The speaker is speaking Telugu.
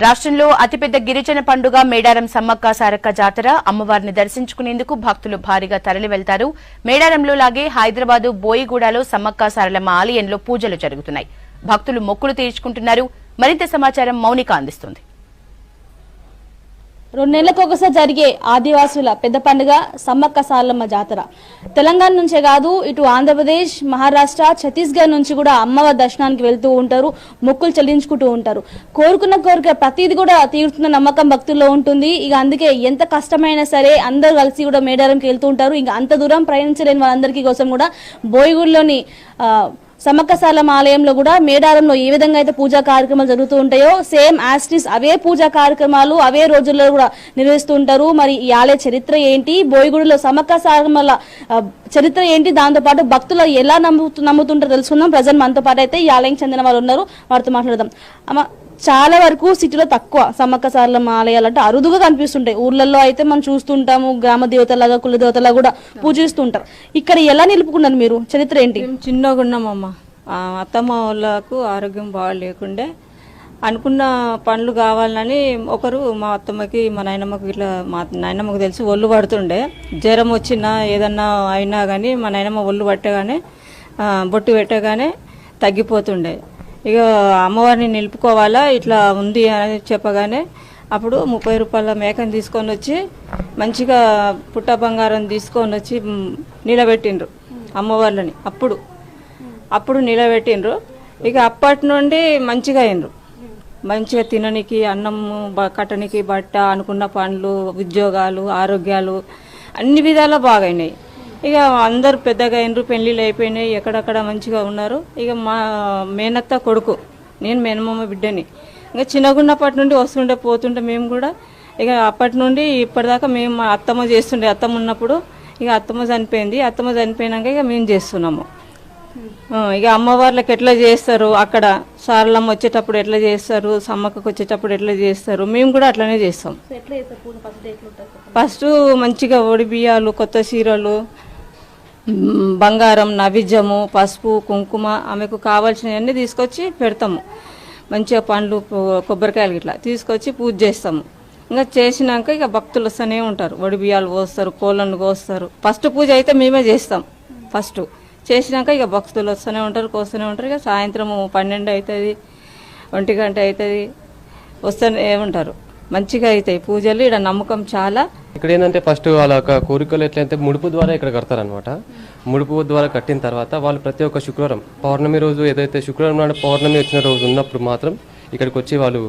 రాష్ట్రంలో అతిపెద్ద గిరిజన పండుగ మేడారం సమ్మక్క సారక్క జాతర. అమ్మవారిని దర్శించుకునేందుకు భక్తులు భారీగా తరలి వెళ్తారు. మేడారంలో లాగే హైదరాబాద్ బోయిగూడలో సమ్మక్క సారలమ్మ ఆలయంలో పూజలు జరుగుతున్నాయి. భక్తులు మొక్కులు తీర్చుకుంటున్నారు. మరింత సమాచారం మౌనిక అందిస్తుంది. 2 నెలలకు ఒకసారి జరిగే ఆదివాసుల పెద్ద పండుగ సమ్మక్క సారలమ్మ జాతర. తెలంగాణ నుంచే కాదు, ఇటు ఆంధ్రప్రదేశ్, మహారాష్ట్ర, ఛత్తీస్గఢ్ నుంచి కూడా అమ్మవారి దర్శనానికి వెళ్తూ ఉంటారు, మొక్కులు చెల్లించుకుంటూ ఉంటారు. కోరుకున్న కోరిక ప్రతిది కూడా తీరుతున్న నమ్మకం భక్తుల్లో ఉంటుంది. ఇక అందుకే ఎంత కష్టమైనా సరే అందరూ కలిసి కూడా మేడారంకి వెళ్తూ ఉంటారు. ఇంకా అంత దూరం ప్రయాణించలేని వాళ్ళందరికీ కోసం కూడా బోయిగూడలోని సమ్మక్క సారలమ్మ ఆలయంలో కూడా మేడారంలో ఏ విధంగా అయితే పూజా కార్యక్రమాలు జరుగుతూ ఉంటాయో సేమ్ యాస్టిస్ అవే పూజా కార్యక్రమాలు అవే రోజుల్లో కూడా నిర్వహిస్తూ ఉంటారు. మరి ఈ ఆలయ చరిత్ర ఏంటి, బోయిగూడలో సమ్మక్క సారలమ్మల చరిత్ర ఏంటి, దాంతో పాటు భక్తులు ఎలా నమ్ముతుంటారో తెలుసుకుందాం. ప్రజెంట్ మనతో పాటు అయితే ఈ ఆలయం చెందిన వాళ్ళు ఉన్నారు, వారితో మాట్లాడదాం. అమ్మ, చాలా వరకు సిటీలో తక్కువ సమ్మక్క సారలమ్మ ఆలయాలు అంటే అరుదుగా కనిపిస్తుంటాయి. ఊర్లలో అయితే మనం చూస్తుంటాము, గ్రామ దేవతలాగా కుల దేవతలాగా కూడా పూజిస్తూ ఉంటారు. ఇక్కడ ఎలా నిలుపుకున్నారు మీరు, చరిత్ర ఏంటి? మేము చిన్నగా ఉన్నామమ్మ. అత్తమ్మ వాళ్ళకు ఆరోగ్యం బాగాలేకుండే అనుకున్న పనులు కావాలని ఒకరు మా అత్తమ్మకి మా నాయనమ్మకి ఇట్లా మా నాయనమ్మకు తెలిసి ఒళ్ళు పడుతుండే. జ్వరం వచ్చినా ఏదన్నా అయినా కానీ మా నాయనమ్మ ఒళ్ళు పట్టగానే బొట్టు పెట్టగానే తగ్గిపోతుండే. ఇక అమ్మవారిని నిలుపుకోవాలా ఇట్లా ఉంది అని చెప్పగానే అప్పుడు 30 రూపాయల మేకను తీసుకొని వచ్చి మంచిగా పుట్ట బంగారం తీసుకొని వచ్చి నిలబెట్టిండ్రు అమ్మవార్లని. అప్పుడు నిలబెట్టిండ్రు. ఇక అప్పటి నుండి మంచిగా అయినరు. మంచిగా తిననికి, అన్నం కట్టనికి, బట్ట, అనుకున్న పనులు, ఉద్యోగాలు, ఆరోగ్యాలు అన్ని విధాలా బాగైనాయి. ఇక అందరు పెద్దగా అయినరు, పెళ్ళిళ్ళు అయిపోయినాయి, ఎక్కడక్కడ మంచిగా ఉన్నారు. ఇక మా మేనత్త కొడుకు, నేను మేనమామ బిడ్డని. ఇంకా చిన్నగున్నప్పటి నుండి వస్తుండే పోతుంటే మేము కూడా ఇక అప్పటి నుండి ఇప్పటిదాకా మేము మా అత్తమ్మ చేస్తుండే. అత్తమ్మ ఉన్నప్పుడు ఇక అత్తమ్మ చనిపోయింది. అత్తమ్మ చనిపోయినాక ఇక మేము చేస్తున్నాము. ఇక అమ్మవార్లకు ఎట్లా చేస్తారు, అక్కడ సారలమ్మ వచ్చేటప్పుడు ఎట్లా చేస్తారు, సమ్మక్కకు వచ్చేటప్పుడు ఎట్లా చేస్తారు, మేము కూడా అట్లనే చేస్తాం. ఫస్ట్ మంచిగా ఒడి బియ్యాలు, కొత్త చీరలు, బంగారం, నైవేద్యము, పసుపు, కుంకుమ, ఆమెకు కావాల్సినవన్నీ తీసుకొచ్చి పెడతాము. మంచిగా పండ్లు, కొబ్బరికాయలు ఇట్లా తీసుకొచ్చి పూజ చేస్తాము. ఇంకా చేసినాక ఇక భక్తులు వస్తూనే ఉంటారు. ఒడి బియ్యాలు పోస్తారు, కోళ్ళను కోస్తారు. ఫస్ట్ పూజ అయితే మేమే చేస్తాం. ఫస్ట్ చేసినాక ఇక భక్తులు వస్తూనే ఉంటారు, కోస్తూనే ఉంటారు. ఇక సాయంత్రం 12 అవుతుంది, 1 గంట అవుతుంది, వస్తూనే ఉంటారు. మంచిగా అవుతాయి పూజలు. ఇక్కడ నమ్మకం చాలా. ఇక్కడ ఏంటంటే ఫస్ట్ వాళ్ళ కోరికలు ఎట్లయితే ముడుపు ద్వారా ఇక్కడ కడతారనమాట. ముడుపు ద్వారా కట్టిన తర్వాత వాళ్ళు ప్రతి ఒక్క శుక్రవారం, పౌర్ణమి రోజు ఏదైతే శుక్రవారం నాడు పౌర్ణమి వచ్చిన రోజు ఉన్నప్పుడు మాత్రం ఇక్కడికి వచ్చి వాళ్ళు